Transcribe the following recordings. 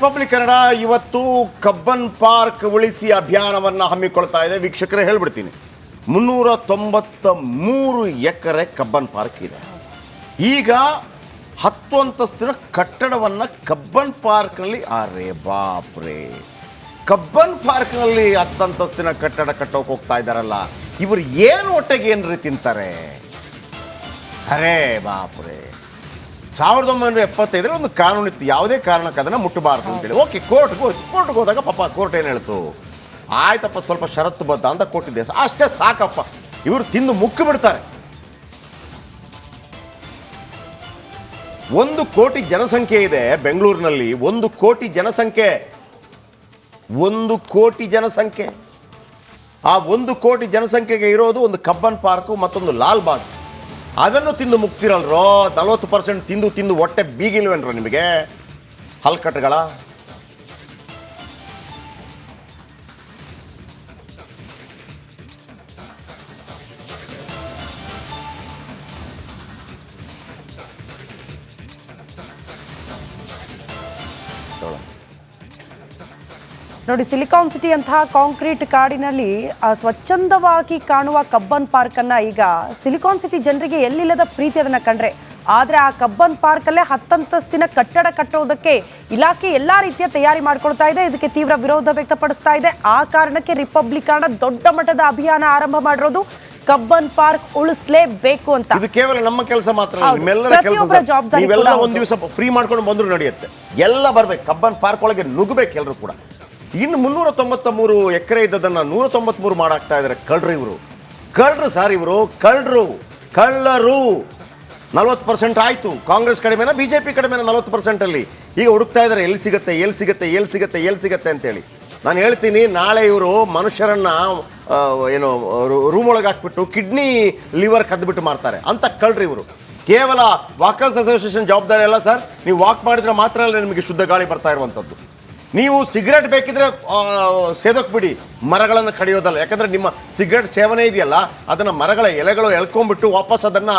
Republic Kannada ಇವತ್ತು Cubbon park ಉಳಿಸಿ ಅಭಿಯಾನವನ್ನು ಹಮ್ಮಿಕೊಳ್ತಾ ಇದೆ. ವೀಕ್ಷಕರೇ ಹೇಳ್ಬಿಡ್ತೀನಿ, 393 ಎಕರೆ ಕಬ್ಬನ್ ಪಾರ್ಕ್ ಇದೆ. ಈಗ 10 ಅಂತಸ್ತಿನ ಕಟ್ಟಡವನ್ನು ಕಬ್ಬನ್ ಪಾರ್ಕ್ನಲ್ಲಿ, ಅರೆ ಬಾಪ್ರೆ, ಕಬ್ಬನ್ ಪಾರ್ಕ್ನಲ್ಲಿ 10 ಅಂತಸ್ತಿನ ಕಟ್ಟಡ ಕಟ್ಟೋಕೆ ಹೋಗ್ತಾ ಇದ್ದಾರಲ್ಲ, ಇವರು ಏನು ಹೊಟ್ಟೆಗೆ ಏನ್ರಿ ತಿಂತಾರೆ? ಅರೆ ಬಾಪ್ರೆ, 1975 ಒಂದು ಕಾನೂನಿತ್ತು, ಯಾವುದೇ ಕಾರಣಕ್ಕೆ ಅದನ್ನು ಮುಟ್ಟಬಾರ್ದು ಅಂತೇಳಿ. ಓಕೆ, ಕೋರ್ಟ್ಗೆ ಹೋದಾಗ ಪಾಪ ಕೋರ್ಟ್ ಏನು ಹೇಳ್ತು, ಆಯ್ತಪ್ಪ ಸ್ವಲ್ಪ ಷರತ್ತು ಬದ್ಧ ಅಂತ ಕೊಟ್ಟಿದ್ದೆ, ಅಷ್ಟೇ ಸಾಕಪ್ಪ. ಇವರು ತಿಂದು ಮುಕ್ಕು ಬಿಡ್ತಾರೆ. 1 ಕೋಟಿ ಜನಸಂಖ್ಯೆ ಇದೆ ಬೆಂಗಳೂರಿನಲ್ಲಿ. 1 ಕೋಟಿ ಜನಸಂಖ್ಯೆ, 1 ಕೋಟಿ ಜನಸಂಖ್ಯೆ. ಆ 1 ಕೋಟಿ ಜನಸಂಖ್ಯೆಗೆ ಇರೋದು ಒಂದು ಕಬ್ಬನ್ ಪಾರ್ಕು, ಮತ್ತೊಂದು ಲಾಲ್ ಬಾಗ್. ಅದನ್ನು ತಿಂದು ಮುಗ್ತಿರಲ್ರೋ. 40% ತಿಂದು ಹೊಟ್ಟೆ ಬೀಗಿಲ್ವೇನ್ರೋ ನಿಮಗೆ ಹಲ್ಕಟ್ಟುಗಳ? ನೋಡಿ, ಸಿಲಿಕಾನ್ ಸಿಟಿ ಅಂತಹ ಕಾಂಕ್ರೀಟ್ ಕಾಡಿನಲ್ಲಿ ಸ್ವಚ್ಛಂದವಾಗಿ ಕಾಣುವ ಕಬ್ಬನ್ ಪಾರ್ಕ್ ಅನ್ನ ಈಗ ಸಿಲಿಕಾನ್ ಸಿಟಿ ಜನರಿಗೆ ಎಲ್ಲಿಲ್ಲದ ಪ್ರೀತಿ ಅದನ್ನ ಕಂಡ್ರೆ, ಆದ್ರೆ ಆ ಕಬ್ಬನ್ ಪಾರ್ಕ್ ಅಲ್ಲೇ 10 ಅಂತಸ್ತಿನ ಕಟ್ಟಡ ಕಟ್ಟೋದಕ್ಕೆ ಇಲಾಖೆ ಎಲ್ಲಾ ರೀತಿಯ ತಯಾರಿ ಮಾಡ್ಕೊಳ್ತಾ ಇದೆ. ಇದಕ್ಕೆ ತೀವ್ರ ವಿರೋಧ ವ್ಯಕ್ತಪಡಿಸ್ತಾ ಇದೆ. ಆ ಕಾರಣಕ್ಕೆ ರಿಪಬ್ಲಿಕ್ ಕನ್ನಡ ದೊಡ್ಡ ಮಟ್ಟದ ಅಭಿಯಾನ ಆರಂಭ ಮಾಡಿರೋದು. ಕಬ್ಬನ್ ಪಾರ್ಕ್ ಉಳಿಸಲೇಬೇಕು ಅಂತ. ಇದು ಕೇವಲ ನಮ್ಮ ಕೆಲಸ ಮಾತ್ರ ಅಲ್ಲ, ನಿಮ್ಮೆಲ್ಲರ ಕೆಲಸ. ನೀವೆಲ್ಲ ಒಂದು ದಿವಸ ಫ್ರೀ ಮಾಡ್ಕೊಂಡು ಬಂದ್ರು ನಡೆಯುತ್ತೆ. ಎಲ್ಲ ಬರ್ಬೇಕು, ಕಬ್ಬನ್ ಪಾರ್ಕ್ ಒಳಗೆ ನುಗ್ಬೇಕು ಎಲ್ಲರೂ ಕೂಡ. ಇನ್ನು 393 ಎಕರೆ ಇದ್ದದನ್ನ 193 ಮಾಡಾಕ್ತಾ ಇದ್ದಾರೆ. ಕಳ್ಳರು ಸರ್, ಇವರು ಕಳ್ಳರು. 40% ಆಯ್ತು. ಕಾಂಗ್ರೆಸ್ ಕಡಿಮೆನ ಬಿಜೆಪಿ ಕಡಿಮೆನ 40% ಅಲ್ಲಿ. ಈಗ ಹುಡುಕ್ತಾ ಇದ್ದಾರೆ ಎಲ್ಲಿ ಸಿಗತ್ತೆ ಅಂತೇಳಿ. ನಾನು ಹೇಳ್ತೀನಿ, ನಾಳೆ ಇವರು ಮನುಷ್ಯರನ್ನ ಏನು ರೂಮ್ ಒಳಗೆ ಹಾಕ್ಬಿಟ್ಟು ಕಿಡ್ನಿ ಲಿವರ್ ಕದ್ದುಬಿಟ್ಟು ಮಾಡ್ತಾರೆ ಅಂತ ಕಳ್ರಿ ಇವರು. ಕೇವಲ ವಾಕರ್ಸ್ ಅಸೋಸಿಯೇಷನ್ ಜವಾಬ್ದಾರಿ ಅಲ್ಲ ಸರ್. ನೀವು ವಾಕ್ ಮಾಡಿದ್ರೆ ಮಾತ್ರ ಅಲ್ಲ ನಿಮಗೆ ಶುದ್ಧ ಗಾಳಿ ಬರ್ತಾ ಇರುವಂಥದ್ದು. ನೀವು ಸಿಗರೇಟ್ ಬೇಕಿದ್ರೆ ಸೇದೋಕ್ ಬಿಡಿ, ಮರಗಳನ್ನು ಕಡಿಯೋದಲ್ಲ. ಯಾಕಂದ್ರೆ ನಿಮ್ಮ ಸಿಗರೇಟ್ ಸೇವನೆ ಇದೆಯಲ್ಲ, ಅದನ್ನ ಮರಗಳ ಎಲೆಗಳು ಎಳ್ಕೊಂಡ್ಬಿಟ್ಟು ವಾಪಸ್ ಅದನ್ನ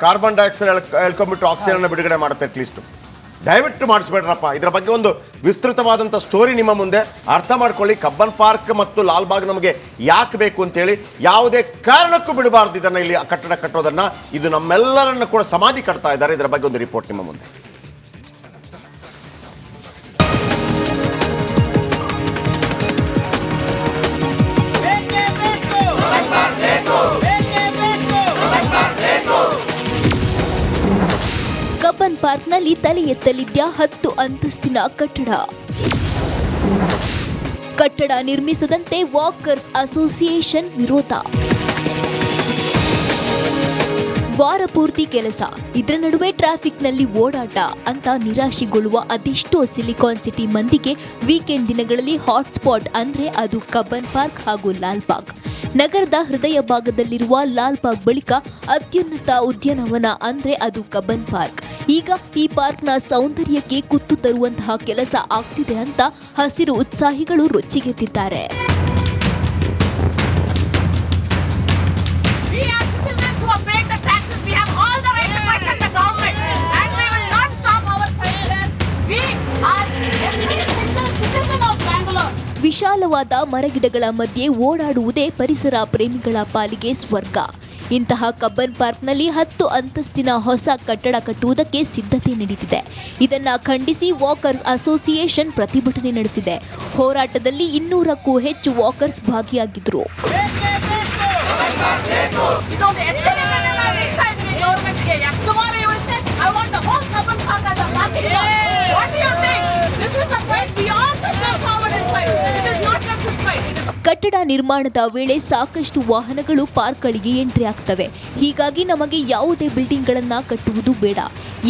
ಕಾರ್ಬನ್ ಡೈಆಕ್ಸೈಡ್ ಎಳ್ಕೊಂಡ್ಬಿಟ್ಟು ಆಕ್ಸಿಜನ್ ಬಿಡುಗಡೆ ಮಾಡುತ್ತೆ. ಅಟ್ಲೀಸ್ಟ್ ದಯವಿಟ್ಟು ಮಾಡಿಸ್ಬೇಡ್ರಪ್ಪ. ಇದರ ಬಗ್ಗೆ ಒಂದು ವಿಸ್ತೃತವಾದಂಥ ಸ್ಟೋರಿ ನಿಮ್ಮ ಮುಂದೆ. ಅರ್ಥ ಮಾಡ್ಕೊಳ್ಳಿ, ಕಬ್ಬನ್ ಪಾರ್ಕ್ ಮತ್ತು ಲಾಲ್ ಬಾಗ್ ನಮಗೆ ಯಾಕೆ ಬೇಕು ಅಂತೇಳಿ. ಯಾವುದೇ ಕಾರಣಕ್ಕೂ ಬಿಡಬಾರ್ದು ಇದನ್ನು, ಇಲ್ಲಿ ಕಟ್ಟಡ ಕಟ್ಟೋದನ್ನ. ಇದು ನಮ್ಮೆಲ್ಲರನ್ನು ಕೂಡ ಸಮಾಧಿ ಕಟ್ತಾ ಇದ್ದಾರೆ. ಇದರ ಬಗ್ಗೆ ಒಂದು ರಿಪೋರ್ಟ್ ನಿಮ್ಮ ಮುಂದೆ. ಕಬ್ಬನ್ ಪಾರ್ಕ್ನಲ್ಲಿ ತಲೆ ಎತ್ತಲಿದ್ದ 10 ಅಂತಸ್ತಿನ ಕಟ್ಟಡ ನಿರ್ಮಿಸದಂತೆ ವಾಕರ್ಸ್ ಅಸೋಸಿಯೇಷನ್ ವಿರೋಧ. ವಾರ ಪೂರ್ತಿ ಕೆಲಸ, ಇದರ ನಡುವೆ ಟ್ರಾಫಿಕ್ನಲ್ಲಿ ಓಡಾಟ ಅಂತ ನಿರಾಶೆಗೊಳ್ಳುವ ಅದೆಷ್ಟೋ ಸಿಲಿಕಾನ್ ಸಿಟಿ ಮಂದಿಗೆ ವೀಕೆಂಡ್ ದಿನಗಳಲ್ಲಿ ಹಾಟ್ಸ್ಪಾಟ್ ಅಂದ್ರೆ ಅದು ಕಬ್ಬನ್ ಪಾರ್ಕ್ ಹಾಗೂ ಲಾಲ್ ಬಾಗ್. ನಗರದ ಹೃದಯ ಭಾಗದಲ್ಲಿರುವ ಲಾಲ್ ಬಾಗ್ ಬಳಿಕ ಅತ್ಯುನ್ನತ ಉದ್ಯಾನವನ ಅಂದ್ರೆ ಅದು ಕಬ್ಬನ್ ಪಾರ್ಕ್. ಈಗ ಈ ಪಾರ್ಕ್ನ ಸೌಂದರ್ಯಕ್ಕೆ ಕುತ್ತು ತರುವಂತಹ ಕೆಲಸ ಆಗ್ತಿದೆ ಅಂತ ಹಸಿರು ಉತ್ಸಾಹಿಗಳು ರೊಚ್ಚಿಗೆದ್ದಿದ್ದಾರೆ. ವಿಶಾಲವಾದ ಮರಗಿಡಗಳ ಮಧ್ಯೆ ಓಡಾಡುವುದೇ ಪರಿಸರ ಪ್ರೇಮಿಗಳ ಪಾಲಿಗೆ ಸ್ವರ್ಗ. ಇಂತಹ ಕಬ್ಬನ್ ಪಾರ್ಕ್ನಲ್ಲಿ 10 ಅಂತಸ್ತಿನ ಹೊಸ ಕಟ್ಟಡ ಕಟ್ಟುವುದಕ್ಕೆ ಸಿದ್ಧತೆ ನಡೆದಿದೆ. ಇದನ್ನ ಖಂಡಿಸಿ ವಾಕರ್ಸ್ ಅಸೋಸಿಯೇಷನ್ ಪ್ರತಿಭಟನೆ ನಡೆಸಿದೆ. ಹೋರಾಟದಲ್ಲಿ 200ಕ್ಕೂ ಹೆಚ್ಚು ವಾಕರ್ಸ್ ಭಾಗಿಯಾಗಿದ್ದರು. ಕಟ್ಟಡ ನಿರ್ಮಾಣದ ವೇಳೆ ಸಾಕಷ್ಟು ವಾಹನಗಳು ಪಾರ್ಕ್ಗಳಿಗೆ ಎಂಟ್ರಿ ಆಗ್ತವೆ. ಹೀಗಾಗಿ ನಮಗೆ ಯಾವುದೇ ಬಿಲ್ಡಿಂಗ್ಗಳನ್ನ ಕಟ್ಟುವುದು ಬೇಡ.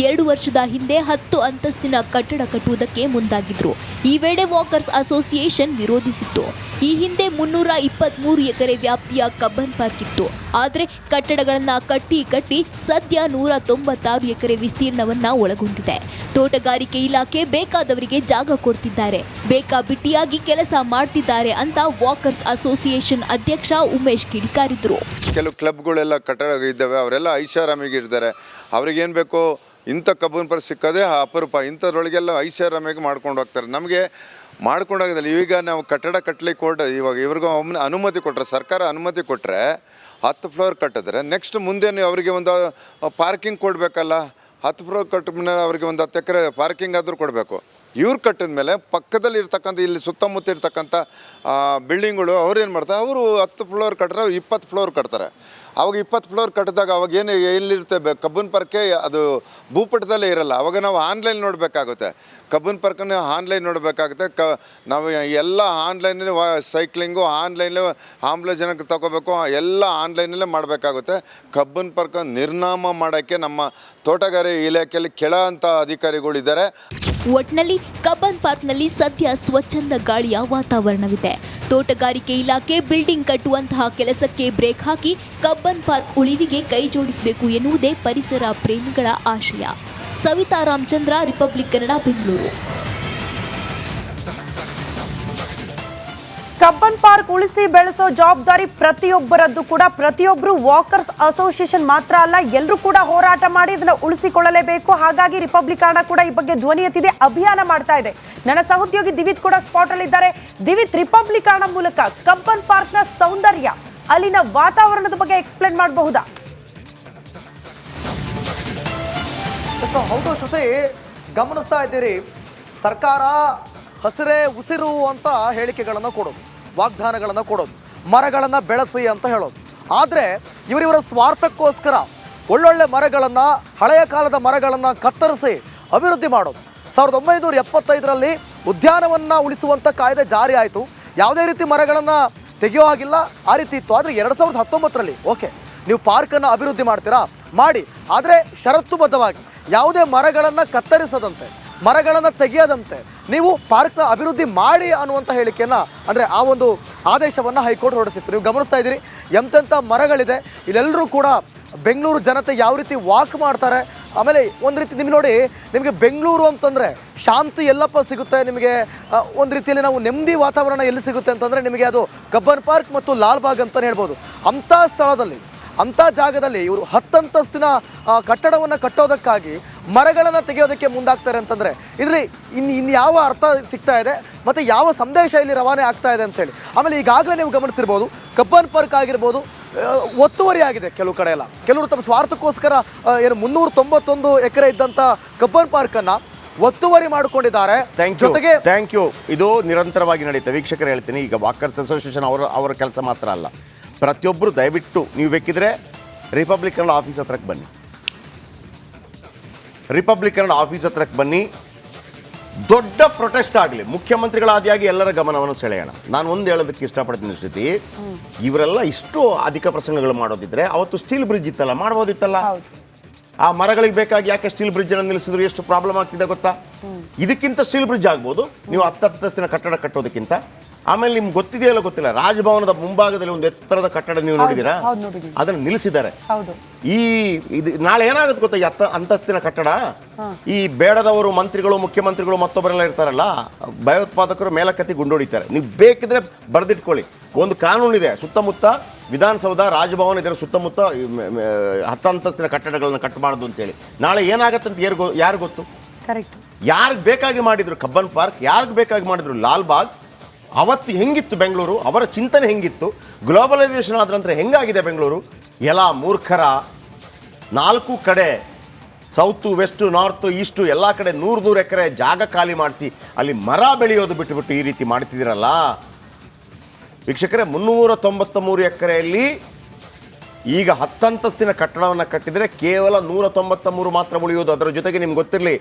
2 ವರ್ಷದ ಹಿಂದೆ 10 ಅಂತಸ್ತಿನ ಕಟ್ಟಡ ಕಟ್ಟುವುದಕ್ಕೆ ಮುಂದಾಗಿದ್ರು. ಈ ವೇಳೆ ವಾಕರ್ಸ್ ಅಸೋಸಿಯೇಷನ್ ವಿರೋಧಿಸಿತ್ತು. ಈ ಹಿಂದೆ 323 ಎಕರೆ ವ್ಯಾಪ್ತಿಯ ಕಬ್ಬನ್ ಪಾರ್ಕ್ ಇತ್ತು. ಆದರೆ ಕಟ್ಟಡಗಳನ್ನ ಕಟ್ಟಿ ಸದ್ಯ 196 ಎಕರೆ ವಿಸ್ತೀರ್ಣವನ್ನ ಒಳಗೊಂಡಿದೆ. ತೋಟಗಾರಿಕೆ ಇಲಾಖೆ ಬೇಕಾದವರಿಗೆ ಜಾಗ ಕೊಡ್ತಿದ್ದಾರೆ, ಬೇಕಾಬಿಟ್ಟಿಯಾಗಿ ಕೆಲಸ ಮಾಡ್ತಿದ್ದಾರೆ ಅಂತ ವಾಕರ್ಸ್ ಅಸೋಸಿಯೇಷನ್ ಅಧ್ಯಕ್ಷ ಉಮೇಶ್ ಕಿಡಿಕಾರಿದ್ರು. ಕೆಲವು ಕ್ಲಬ್ಗಳೆಲ್ಲ ಕಟ್ಟಡ ಇದ್ದಾವೆ, ಅವರೆಲ್ಲ ಐಷಾರಾಮಿಗೆ ಇರ್ತಾರೆ. ಅವ್ರಿಗೇನು ಬೇಕೋ ಇಂಥ ಕಬ್ಬನ್ ಪಾರ್ಕ್ ಸಿಕ್ಕೋದೇ ಅಪರೂಪ. ಇಂಥದ್ರೊಳಗೆಲ್ಲ ಐಷಾರಾಮಿಯಾಗಿ ಮಾಡ್ಕೊಂಡು ಹೋಗ್ತಾರೆ. ನಮಗೆ ಮಾಡ್ಕೊಂಡು ಹೋಗೋದಿಲ್ಲ. ಈಗ ನಾವು ಕಟ್ಟಡ ಕಟ್ಟಲಿಕ್ಕೆ ಇವಾಗ ಇವ್ರಿಗೂ ಅನುಮತಿ ಕೊಟ್ಟರೆ, ಸರ್ಕಾರ ಅನುಮತಿ ಕೊಟ್ಟರೆ 10 ಫ್ಲೋರ್ ಕಟ್ಟಿದ್ರೆ ನೆಕ್ಸ್ಟ್ ಮುಂದೆ ಅವರಿಗೆ ಒಂದು ಪಾರ್ಕಿಂಗ್ ಕೊಡಬೇಕಲ್ಲ. 10 ಫ್ಲೋರ್ ಕಟ್ಟಿದ ಮೇಲೆ ಅವರಿಗೆ ಒಂದು 10 ಎಕರೆ ಪಾರ್ಕಿಂಗ್ ಆದರೂ ಕೊಡಬೇಕು. ಇವ್ರು ಕಟ್ಟಿದ ಮೇಲೆ ಪಕ್ಕದಲ್ಲಿ ಇರ್ತಕ್ಕಂಥ ಇಲ್ಲಿ ಸುತ್ತಮುತ್ತ ಇರ್ತಕ್ಕಂಥ ಬಿಲ್ಡಿಂಗ್ಗಳು ಅವ್ರೇನು ಮಾಡ್ತಾರೆ, ಅವರು 10 ಫ್ಲೋರ್ ಕಟ್ಟಿದ್ರೆ 20 ಫ್ಲೋರ್ ಕಟ್ತಾರೆ. ಅವಾಗ 20 ಫ್ಲೋರ್ ಕಟ್ಟಿದಾಗ ಅವಾಗ ಏನು ಎಲ್ಲಿರುತ್ತೆ ಕಬ್ಬನ್ ಪಾರ್ಕೆ ಅದು ಭೂಪಟದಲ್ಲೇ ಇರಲ್ಲ. ಅವಾಗ ನಾವು ಆನ್ಲೈನ್ ನೋಡಬೇಕಾಗುತ್ತೆ. ಕಬ್ಬನ್ ಪಾರ್ಕನ್ನು ಆನ್ಲೈನ್ ನೋಡಬೇಕಾಗುತ್ತೆ. ನಾವು ಎಲ್ಲ ಆನ್ಲೈನಲ್ಲಿ ಸೈಕ್ಲಿಂಗು ಆನ್ಲೈನಲ್ಲಿ ಆಮ್ಲಜನಕ ತಗೋಬೇಕು, ಎಲ್ಲ ಆನ್ಲೈನಲ್ಲೇ ಮಾಡಬೇಕಾಗುತ್ತೆ. ಕಬ್ಬನ್ ಪಾರ್ಕ್ ನಿರ್ನಾಮ ಮಾಡೋಕ್ಕೆ ನಮ್ಮ ತೋಟಗಾರಿಕೆ ಇಲಾಖೆಯಲ್ಲಿ ಕೆಳ ಅಂತ ಅಧಿಕಾರಿಗಳಿದ್ದಾರೆ. ಒಟ್ನಲ್ಲಿ ಕಬ್ಬನ್ ಪಾರ್ಕ್ನಲ್ಲಿ ಸದ್ಯ ಸ್ವಚ್ಛಂದ ಗಾಳಿಯ ವಾತಾವರಣವಿದೆ. ತೋಟಗಾರಿಕೆ ಇಲಾಖೆ ಬಿಲ್ಡಿಂಗ್ ಕಟ್ಟುವಂತಹ ಕೆಲಸಕ್ಕೆ ಬ್ರೇಕ್ ಹಾಕಿ ಕಬ್ಬನ್ ಪಾರ್ಕ್ ಉಳಿವಿಗೆ ಕೈ ಜೋಡಿಸಬೇಕು ಎನ್ನುವುದೇ ಪರಿಸರ ಪ್ರೇಮಿಗಳ ಆಶಯ. Savitha Ramachandra, Republic Kannada, Bengaluru. Cubbon park ಉಳಿಸಿ ಬೆಳೆಸೋ ಜವಾಬ್ದಾರಿ ಪ್ರತಿಯೊಬ್ಬರದ್ದು ಕೂಡ. ಪ್ರತಿಯೊಬ್ಬರು ವಾಕರ್ಸ್ ಅಸೋಸಿಯೇಷನ್ ಮಾತ್ರ ಅಲ್ಲ, ಎಲ್ಲರೂ ಕೂಡ ಹೋರಾಟ ಮಾಡಿ ಇದನ್ನ ಉಳಿಸಿಕೊಳ್ಳಲೇಬೇಕು. ಹಾಗಾಗಿ ರಿಪಬ್ಲಿಕ್ ಕನ್ನಡ ಕೂಡ ಈ ಬಗ್ಗೆ ಧ್ವನಿ ಎತ್ತಿದೆ, ಅಭಿಯಾನ ಮಾಡ್ತಾ ಇದೆ. ನನ್ನ ಸಹೋದ್ಯೋಗಿ ದಿವಿತ್ ಕೂಡ ಸ್ಪಾಟ್ ಅಲ್ಲಿ ಇದ್ದಾರೆ. ದಿವಿತ್, ರಿಪಬ್ಲಿಕ್ ಕನ್ನಡ ಮೂಲಕ ಕಬ್ಬನ್ ಪಾರ್ಕ್ ನ ಸೌಂದರ್ಯ, ಅಲ್ಲಿನ ವಾತಾವರಣದ ಬಗ್ಗೆ ಎಕ್ಸ್ಪ್ಲೇನ್ ಮಾಡಬಹುದಾ? ಹೌದು ಶ್ರುತಿ, ಗಮನಿಸ್ತಾ ಇದ್ದೀರಿ, ಸರ್ಕಾರ ಹಸಿರೇ ಉಸಿರು ಅಂತ ಹೇಳಿಕೆಗಳನ್ನು ಕೊಡೋದು, ವಾಗ್ದಾನಗಳನ್ನು ಕೊಡೋದು, ಮರಗಳನ್ನು ಬೆಳೆಸಿ ಅಂತ ಹೇಳೋದು. ಆದರೆ ಇವರಿವರ ಸ್ವಾರ್ಥಕ್ಕೋಸ್ಕರ ಒಳ್ಳೊಳ್ಳೆ ಮರಗಳನ್ನು, ಹಳೆಯ ಕಾಲದ ಮರಗಳನ್ನು ಕತ್ತರಿಸಿ ಅಭಿವೃದ್ಧಿ ಮಾಡೋದು. 1975ರಲ್ಲಿ ಉದ್ಯಾನವನ್ನು ಉಳಿಸುವಂಥ ಕಾಯ್ದೆ ಜಾರಿ ಆಯಿತು. ಯಾವುದೇ ರೀತಿ ಮರಗಳನ್ನು ತೆಗೆಯೋ ಹಾಗಿಲ್ಲ, ಆ ರೀತಿ ಇತ್ತು. ಆದರೆ 2019ರಲ್ಲಿ ಓಕೆ, ನೀವು ಪಾರ್ಕನ್ನು ಅಭಿವೃದ್ಧಿ ಮಾಡ್ತೀರಾ ಮಾಡಿ, ಆದರೆ ಷರತ್ತುಬದ್ಧವಾಗಿ ಯಾವುದೇ ಮರಗಳನ್ನು ಕತ್ತರಿಸದಂತೆ, ಮರಗಳನ್ನು ತೆಗೆಯದಂತೆ ನೀವು ಪಾರ್ಕ್ನ ಅಭಿವೃದ್ಧಿ ಮಾಡಿ ಅನ್ನುವಂಥ ಹೇಳಿಕೆಯನ್ನು, ಅಂದರೆ ಆ ಒಂದು ಆದೇಶವನ್ನು ಹೈಕೋರ್ಟ್ ಹೊರಡಿಸಿತ್ತು. ನೀವು ಗಮನಿಸ್ತಾ ಇದ್ದೀರಿ ಎಂತೆಂಥ ಮರಗಳಿದೆ. ಇಲ್ಲೆಲ್ಲರೂ ಕೂಡ ಬೆಂಗಳೂರು ಜನತೆ ಯಾವ ರೀತಿ ವಾಕ್ ಮಾಡ್ತಾರೆ. ಆಮೇಲೆ ಒಂದು ರೀತಿ ನಿಮ್ಗೆ ನೋಡಿ, ನಿಮಗೆ ಬೆಂಗಳೂರು ಅಂತಂದರೆ ಶಾಂತಿ ಎಲ್ಲಪ್ಪ ಸಿಗುತ್ತೆ ನಿಮಗೆ. ಒಂದು ರೀತಿಯಲ್ಲಿ ನಾವು ನೆಮ್ಮದಿ ವಾತಾವರಣ ಎಲ್ಲಿ ಸಿಗುತ್ತೆ ಅಂತಂದರೆ ನಿಮಗೆ ಅದು ಕಬ್ಬನ್ ಪಾರ್ಕ್ ಮತ್ತು ಲಾಲ್ಬಾಗ್ ಅಂತಲೇ ಹೇಳ್ಬೋದು. ಅಂಥ ಸ್ಥಳದಲ್ಲಿ, ಅಂಥ ಜಾಗದಲ್ಲಿ ಇವರು 10 ಅಂತಸ್ತಿನ ಕಟ್ಟಡವನ್ನು ಕಟ್ಟೋದಕ್ಕಾಗಿ ಮರಗಳನ್ನು ತೆಗೆಯೋದಕ್ಕೆ ಮುಂದಾಗ್ತಾರೆ ಅಂತಂದರೆ ಇದರಲ್ಲಿ ಇನ್ಯಾವ ಅರ್ಥ ಸಿಗ್ತಾ ಇದೆ ಮತ್ತು ಯಾವ ಸಂದೇಶ ಇಲ್ಲಿ ರವಾನೆ ಆಗ್ತಾ ಇದೆ ಅಂತೇಳಿ. ಆಮೇಲೆ ಈಗಾಗಲೇ ನೀವು ಗಮನಿಸಿರ್ಬೋದು, ಕಬ್ಬನ್ ಪಾರ್ಕ್ ಆಗಿರ್ಬೋದು ಒತ್ತುವರಿ ಆಗಿದೆ ಕೆಲವು ಕಡೆ ಎಲ್ಲ. ಕೆಲವರು ತಮ್ಮ ಸ್ವಾರ್ಥಕ್ಕೋಸ್ಕರ ಏನು 391 ಎಕರೆ ಇದ್ದಂಥ ಕಬ್ಬನ್ ಪಾರ್ಕನ್ನು ಒತ್ತುವರಿ ಮಾಡಿಕೊಂಡಿದ್ದಾರೆ. ಜೊತೆಗೆ ಥ್ಯಾಂಕ್ ಯು. ಇದು ನಿರಂತರವಾಗಿ ನಡೀತದೆ. ವೀಕ್ಷಕರು ಹೇಳ್ತೀನಿ, ಈಗ ವಾಕರ್ಸ್ ಅಸೋಸಿಯೇಷನ್ ಅವರ ಕೆಲಸ ಮಾತ್ರ ಅಲ್ಲ, ಪ್ರತಿಯೊಬ್ಬರು ದಯವಿಟ್ಟು ನೀವು ಬೇಕಿದ್ರೆ ರಿಪಬ್ಲಿಕ್ ಕನ್ನಡ ಆಫೀಸ್ ಹತ್ರಕ್ಕೆ ಬನ್ನಿ. ರಿಪಬ್ಲಿಕ್ ಕನ್ನಡ ಆಫೀಸ್ ಹತ್ರಕ್ಕೆ ಬನ್ನಿ. ದೊಡ್ಡ ಪ್ರೊಟೆಸ್ಟ್ ಆಗಲಿ, ಮುಖ್ಯಮಂತ್ರಿಗಳಾದಿಯಾಗಿ ಎಲ್ಲರ ಗಮನವನ್ನು ಸೆಳೆಯೋಣ. ನಾನು ಒಂದು ಹೇಳೋದಕ್ಕೆ ಇಷ್ಟಪಡ್ತೀನಿ ಶ್ರುತಿ, ಇವರೆಲ್ಲ ಇಷ್ಟು ಅಧಿಕ ಪ್ರಸಂಗಗಳು ಮಾಡೋದಿದ್ರೆ ಅವತ್ತು ಸ್ಟೀಲ್ ಬ್ರಿಡ್ಜ್ ಇತ್ತಲ್ಲ, ಮಾಡ್ಬೋದಿತ್ತಲ್ಲ. ಆ ಮರಗಳಿಗೆ ಬೇಕಾಗಿ ಯಾಕೆ ಸ್ಟೀಲ್ ಬ್ರಿಡ್ಜ್ ಅನ್ನು ನಿಲ್ಲಿಸಿದ್ರು, ಎಷ್ಟು ಪ್ರಾಬ್ಲಮ್ ಆಗ್ತಿದೆ ಗೊತ್ತಾ? ಇದಕ್ಕಿಂತ ಸ್ಟೀಲ್ ಬ್ರಿಡ್ಜ್ ಆಗ್ಬೋದು ನೀವು 10 ಅಂತಸ್ತಿನ ಕಟ್ಟಡ ಕಟ್ಟೋದಕ್ಕಿಂತ. ಆಮೇಲೆ ನಿಮ್ಗೆ ಗೊತ್ತಿದೆಯಲ್ಲ ಗೊತ್ತಿಲ್ಲ, ರಾಜಭವನದ ಮುಂಭಾಗದಲ್ಲಿ ಒಂದು ಎತ್ತರದ ಕಟ್ಟಡ ನೀವು ನೋಡಿದ್ದೀರಾ? ಅದನ್ನು ನಿಲ್ಲಿಸಿದ್ದಾರೆ. ಇದು ನಾಳೆ ಏನಾಗುತ್ತೆ ಗೊತ್ತಾ, ಈ 10 ಅಂತಸ್ತಿನ ಕಟ್ಟಡ, ಈ ಬೇಡದವರು ಮಂತ್ರಿಗಳು, ಮುಖ್ಯಮಂತ್ರಿಗಳು ಮತ್ತೊಬ್ಬರೆಲ್ಲ ಇರ್ತಾರಲ್ಲ, ಭಯೋತ್ಪಾದಕರು ಮೇಲಕ್ಕತ್ತಿ ಗುಂಡೊಡಿತಾರೆ. ನೀವು ಬೇಕಿದ್ರೆ ಬರೆದಿಟ್ಕೊಳ್ಳಿ, ಒಂದು ಕಾನೂನಿದೆ, ಸುತ್ತಮುತ್ತ ವಿಧಾನಸೌಧ, ರಾಜಭವನ, ಇದರ ಸುತ್ತಮುತ್ತ 10 ಅಂತಸ್ತಿನ ಕಟ್ಟಡಗಳನ್ನ ಕಟ್ಟಬಾರ್ದು ಅಂತೇಳಿ. ನಾಳೆ ಏನಾಗತ್ತೆ ಅಂತ ಯಾರು ಗೊತ್ತು? ಕರೆಕ್ಟ್. ಯಾರಿಗೆ ಬೇಕಾಗಿ ಮಾಡಿದ್ರು ಕಬ್ಬನ್ ಪಾರ್ಕ್, ಯಾರಿಗೆ ಬೇಕಾಗಿ ಮಾಡಿದ್ರು ಲಾಲ್ಬಾಗ್, ಅವತ್ತು ಹೆಂಗಿತ್ತು ಬೆಂಗಳೂರು, ಅವರ ಚಿಂತನೆ ಹೆಂಗಿತ್ತು, ಗ್ಲೋಬಲೈಸೇಷನ್ ಆದ ನಂತರ ಹೆಂಗಾಗಿದೆ ಬೆಂಗಳೂರು. ಎಲ್ಲ ಮೂರ್ಖರ 4 ಕಡೆ ಸೌತು, ವೆಸ್ಟು, ನಾರ್ತು, ಈಸ್ಟು ಎಲ್ಲ ಕಡೆ 100 ಎಕರೆ ಜಾಗ ಖಾಲಿ ಮಾಡಿಸಿ ಅಲ್ಲಿ ಮರ ಬೆಳೆಯೋದು ಬಿಟ್ಟುಬಿಟ್ಟು ಈ ರೀತಿ ಮಾಡ್ತಿದ್ದೀರಲ್ಲ ವೀಕ್ಷಕರೇ. 393 ಎಕರೆಯಲ್ಲಿ ಈಗ 10 ಅಂತಸ್ತಿನ ಕಟ್ಟಡವನ್ನು ಕಟ್ಟಿದರೆ ಕೇವಲ 193 ಮಾತ್ರ ಉಳಿಯೋದು. ಅದರ ಜೊತೆಗೆ ನಿಮ್ಗೆ ಗೊತ್ತಿರಲಿ,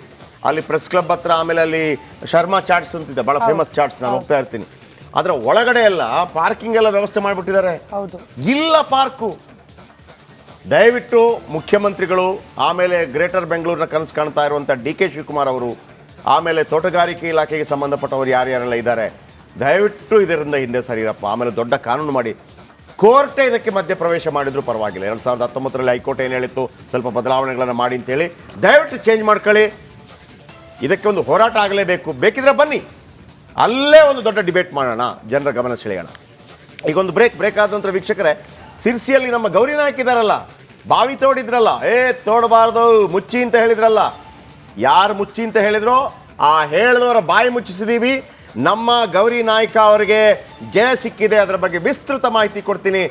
ಅಲ್ಲಿ ಪ್ರೆಸ್ ಕ್ಲಬ್ ಹತ್ರ, ಆಮೇಲೆ ಅಲ್ಲಿ ಶರ್ಮಾ ಚಾಟ್ಸ್ ಅಂತಿದೆ, ಭಾಳ ಫೇಮಸ್ ಚಾಟ್ಸ್, ನಾನು ಹೋಗ್ತಾ ಇರ್ತೀನಿ. ಅದರ ಒಳಗಡೆ ಎಲ್ಲ ಪಾರ್ಕಿಂಗ್ ಎಲ್ಲ ವ್ಯವಸ್ಥೆ ಮಾಡಿಬಿಟ್ಟಿದ್ದಾರೆ. ಇಲ್ಲ ಪಾರ್ಕು. ದಯವಿಟ್ಟು ಮುಖ್ಯಮಂತ್ರಿಗಳು, ಆಮೇಲೆ ಗ್ರೇಟರ್ ಬೆಂಗಳೂರಿನ ಕನಸು ಕಾಣ್ತಾ ಇರುವಂಥ DK ಶಿವಕುಮಾರ್ ಅವರು, ಆಮೇಲೆ ತೋಟಗಾರಿಕೆ ಇಲಾಖೆಗೆ ಸಂಬಂಧಪಟ್ಟವರು ಯಾರ್ಯಾರೆಲ್ಲ ಇದ್ದಾರೆ, ದಯವಿಟ್ಟು ಇದರಿಂದ ಹಿಂದೆ ಸರಿಯಪ್ಪ. ಆಮೇಲೆ ದೊಡ್ಡ ಕಾನೂನು ಮಾಡಿ, ಕೋರ್ಟೇ ಇದಕ್ಕೆ ಮಧ್ಯಪ್ರವೇಶ ಮಾಡಿದ್ರು ಪರವಾಗಿಲ್ಲ. 2019ರಲ್ಲಿ ಹೈಕೋರ್ಟ್ ಏನು ಹೇಳಿತ್ತು, ಸ್ವಲ್ಪ ಬದಲಾವಣೆಗಳನ್ನು ಮಾಡಿ ಅಂತೇಳಿ, ದಯವಿಟ್ಟು ಚೇಂಜ್ ಮಾಡ್ಕೊಳ್ಳಿ. ಇದಕ್ಕೆ ಒಂದು ಹೋರಾಟ ಆಗಲೇಬೇಕು. ಬೇಕಿದ್ರೆ ಬನ್ನಿ, ಅಲ್ಲೇ ಒಂದು ದೊಡ್ಡ ಡಿಬೇಟ್ ಮಾಡೋಣ, ಜನರ ಗಮನ ಸೆಳೆಯೋಣ. ಈಗ ಒಂದು ಬ್ರೇಕ್ ಆದ ನಂತರ ವೀಕ್ಷಕರೇ, ಸಿರ್ಸಿಯಲ್ಲಿ ನಮ್ಮ ಗೌರಿ ನಾಯಕ್ ಇದ್ದಾರಲ್ಲ, ಬಾವಿ ತೋಡಿದ್ರಲ್ಲ, ತೋಡಬಾರ್ದು ಮುಚ್ಚಿ ಅಂತ ಹೇಳಿದ್ರಲ್ಲ, ಯಾರು ಮುಚ್ಚಿ ಅಂತ ಹೇಳಿದ್ರೋ ಆ ಹೇಳಿದವರ ಬಾಯಿ ಮುಚ್ಚಿಸಿದೀವಿ. ನಮ್ಮ ಗೌರಿ ನಾಯ್ಕ ಅವರಿಗೆ ಜಯ ಸಿಕ್ಕಿದೆ, ಅದರ ಬಗ್ಗೆ ವಿಸ್ತೃತ ಮಾಹಿತಿ ಕೊಡ್ತೀನಿ.